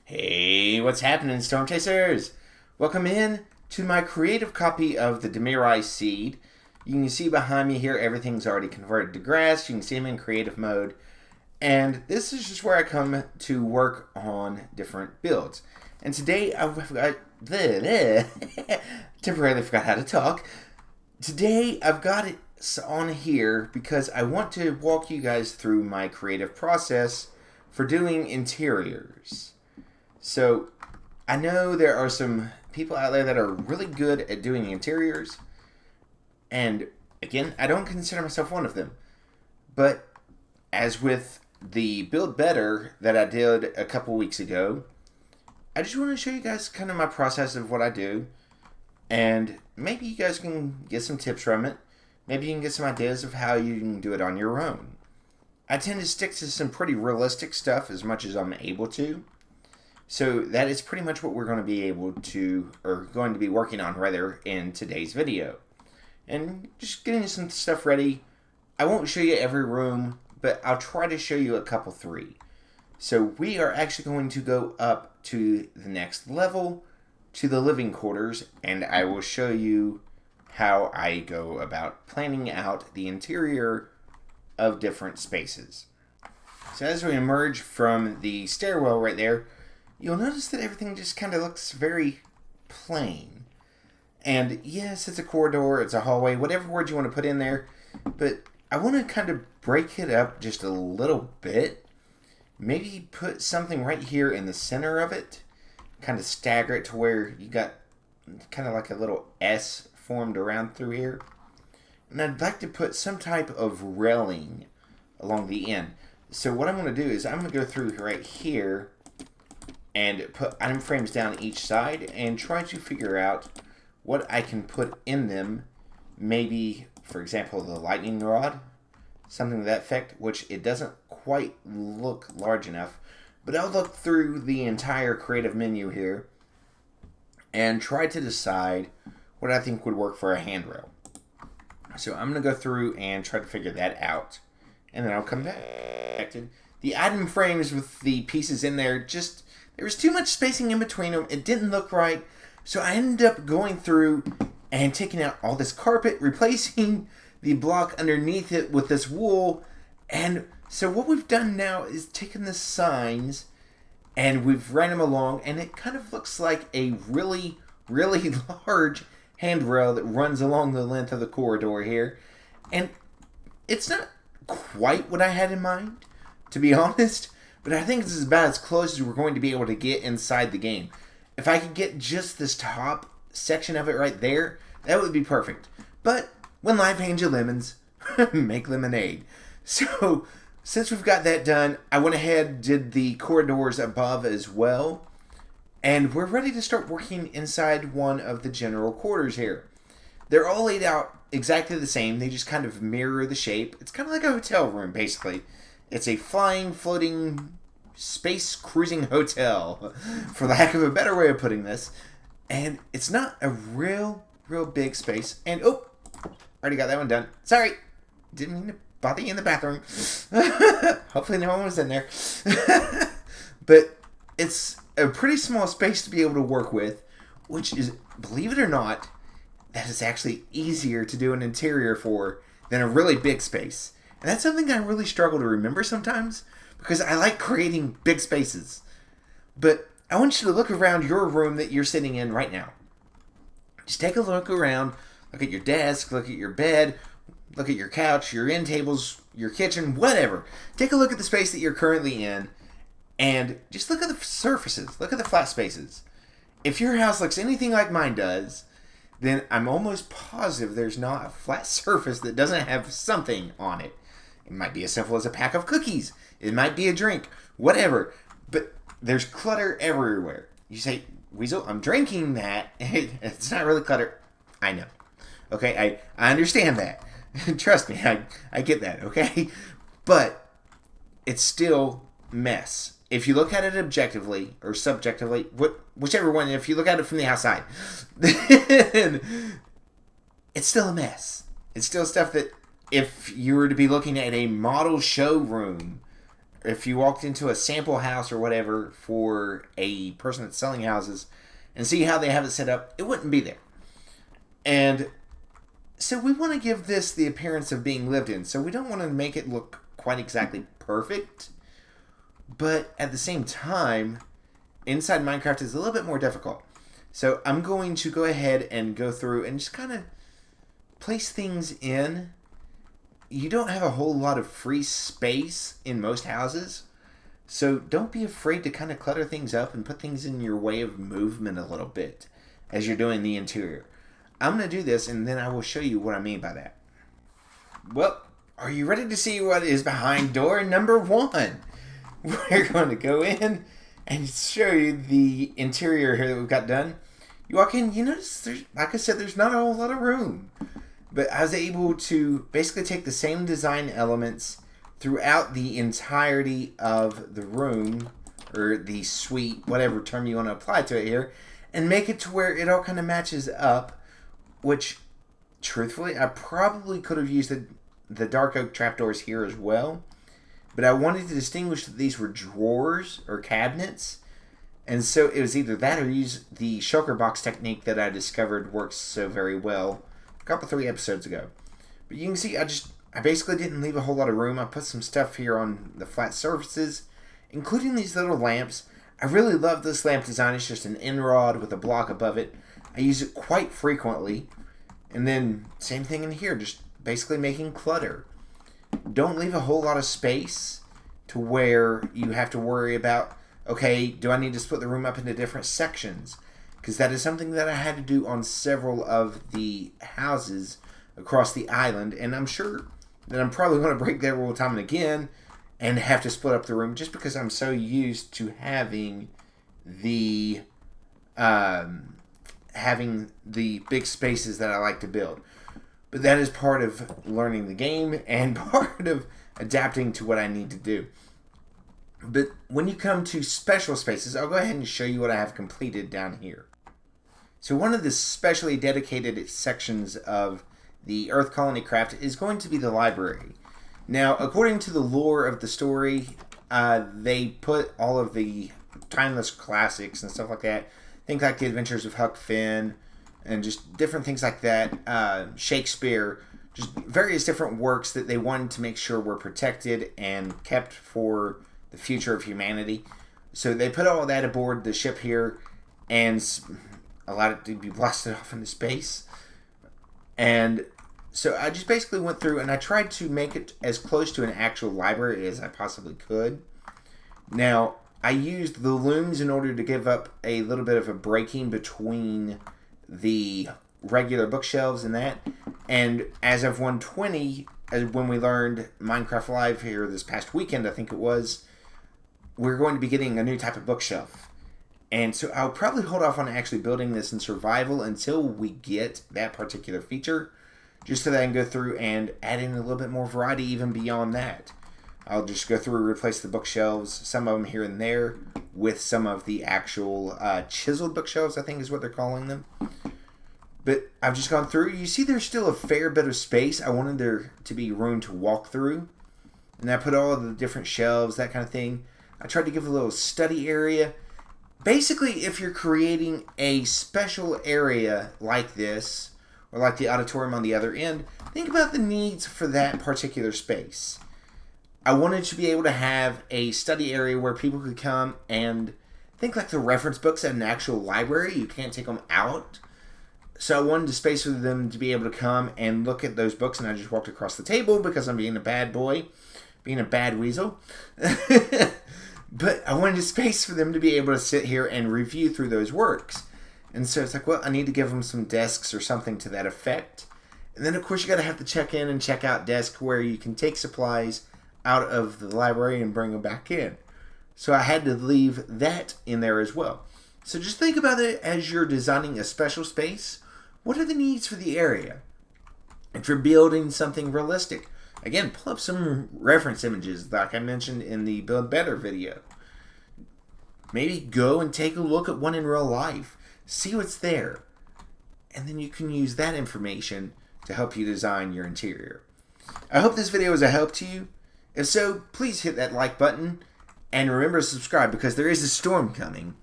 Hey, what's happening, Storm Chasers? Welcome in to my creative copy of the Demirai Seed. You can see behind me here, everything's already converted to grass. You can see them in creative mode. And this is just where I come to work on different builds. And today, temporarily forgot how to talk. Today, I've got it on here because I want to walk you guys through my creative process for doing interiors. So, I know there are some people out there that are really good at doing interiors. And again, I don't consider myself one of them. But as with the Build Better that I did a couple weeks ago, I just want to show you guys kind of my process of what I do. And maybe you guys can get some tips from it. Maybe you can get some ideas of how you can do it on your own. I tend to stick to some pretty realistic stuff as much as I'm able to. So that is pretty much what we're going to be able to, or going to be working on rather, in today's video. And just getting some stuff ready. I won't show you every room, but I'll try to show you a couple three. So we are actually going to go up to the next level, to the living quarters, and I will show you how I go about planning out the interior of different spaces. So as we emerge from the stairwell right there, you'll notice that everything just kind of looks very plain. And yes, it's a corridor, it's a hallway, whatever word you want to put in there. But I want to kind of break it up just a little bit. Maybe put something right here in the center of it. Kind of stagger it to where you got kind of like a little S formed around through here. And I'd like to put some type of railing along the end. So what I'm going to do is I'm going to go through right here and put item frames down each side and try to figure out what I can put in them. Maybe, for example, the lightning rod, something to that effect, which it doesn't quite look large enough. But I'll look through the entire creative menu here and try to decide what I think would work for a handrail. So I'm going to go through and try to figure that out. And then I'll come back. The item frames with the pieces in there, there was too much spacing in between them. It didn't look right. So I ended up going through and taking out all this carpet, replacing the block underneath it with this wool. And so what we've done now is taken the signs and we've ran them along, and it kind of looks like a really, really large handrail that runs along the length of the corridor here. And it's not quite what I had in mind, to be honest, but I think this is about as close as we're going to be able to get inside the game. If I could get just this top section of it right there, that would be perfect. But when life hands you lemons, make lemonade. So, since we've got that done, I went ahead, did the corridors above as well, and we're ready to start working inside one of the general quarters here. They're all laid out exactly the same. They just kind of mirror the shape. It's kind of like a hotel room, basically. It's a flying, floating, space cruising hotel, for lack of a better way of putting this. And it's not a real big space. And, already got that one done. Sorry. Didn't mean to bother you in the bathroom. Hopefully no one was in there. But it's a pretty small space to be able to work with, which is, believe it or not, that is actually easier to do an interior for than a really big space. And that's something I really struggle to remember sometimes, because I like creating big spaces. But I want you to look around your room that you're sitting in right now. Just take a look around, look at your desk, look at your bed, look at your couch, your end tables, your kitchen, whatever. Take a look at the space that you're currently in, and just look at the surfaces, look at the flat spaces. If your house looks anything like mine does, then I'm almost positive there's not a flat surface that doesn't have something on it. It might be as simple as a pack of cookies. It might be a drink. Whatever. But there's clutter everywhere. You say, Weasel, I'm drinking that. It's not really clutter. I know. Okay? I understand that. Trust me. I get that. Okay? But it's still mess. If you look at it objectively or subjectively, whichever one, if you look at it from the outside, then it's still a mess. It's still stuff that if you were to be looking at a model showroom if you walked into a sample house or whatever for a person that's selling houses and see how they have it set up, it wouldn't be there. And so we want to give this the appearance of being lived in. So we don't want to make it look quite exactly perfect. But at the same time, inside Minecraft is a little bit more difficult. So I'm going to go ahead and go through and just kind of place things in. You don't have a whole lot of free space in most houses. So don't be afraid to kind of clutter things up and put things in your way of movement a little bit as you're doing the interior. I'm going to do this and then I will show you what I mean by that. Well, are you ready to see what is behind door number 1? We're going to go in and show you the interior here that we've got done. You walk in, you notice, like I said, there's not a whole lot of room. But I was able to basically take the same design elements throughout the entirety of the room, or the suite, whatever term you want to apply to it here, and make it to where it all kind of matches up, which, truthfully, I probably could have used the dark oak trapdoors here as well. But I wanted to distinguish that these were drawers or cabinets. And so it was either that or use the shulker box technique that I discovered works so very well a couple, 3 episodes ago. But you can see I basically didn't leave a whole lot of room. I put some stuff here on the flat surfaces, including these little lamps. I really love this lamp design. It's just an end rod with a block above it. I use it quite frequently. And then same thing in here, just basically making clutter. Don't leave a whole lot of space to where you have to worry about, okay, do I need to split the room up into different sections? Because that is something that I had to do on several of the houses across the island. And I'm sure that I'm probably going to break that rule time and again and have to split up the room just because I'm so used to having the big spaces that I like to build. But that is part of learning the game and part of adapting to what I need to do. But when you come to special spaces, I'll go ahead and show you what I have completed down here. So one of the specially dedicated sections of the Earth Colony Craft is going to be the library. Now, according to the lore of the story, they put all of the timeless classics and stuff like that. Think like the Adventures of Huck Finn, and just different things like that. Shakespeare, just various different works that they wanted to make sure were protected and kept for the future of humanity. So they put all that aboard the ship here and allowed it to be blasted off into space. And so I just basically went through and I tried to make it as close to an actual library as I possibly could. Now, I used the looms in order to give up a little bit of a breaking between the regular bookshelves and that. And as of 120, when we learned Minecraft Live here this past weekend, I think it was, we're going to be getting a new type of bookshelf. And so I'll probably hold off on actually building this in survival until we get that particular feature, just so that I can go through and add in a little bit more variety even beyond that. I'll just go through and replace the bookshelves, some of them here and there, with some of the actual chiseled bookshelves, I think is what they're calling them. But I've just gone through. You see there's still a fair bit of space. I wanted there to be room to walk through. And I put all of the different shelves, that kind of thing. I tried to give a little study area. Basically, if you're creating a special area like this, or like the auditorium on the other end, think about the needs for that particular space. I wanted to be able to have a study area where people could come and think like the reference books at an actual library. You can't take them out. So I wanted a space for them to be able to come and look at those books, and I just walked across the table because I'm being a bad boy, being a bad weasel. But I wanted a space for them to be able to sit here and review through those works. And so it's like, well, I need to give them some desks or something to that effect. And then, of course, you got to have the check-in and check-out desk where you can take supplies out of the library and bring them back in. So I had to leave that in there as well. So just think about it as you're designing a special space. What are the needs for the area? If you're building something realistic, again, pull up some reference images like I mentioned in the Build Better video. Maybe go and take a look at one in real life. See what's there. And then you can use that information to help you design your interior. I hope this video was a help to you. If so, please hit that like button and remember to subscribe because there is a storm coming.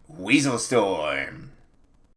Weasel Storm.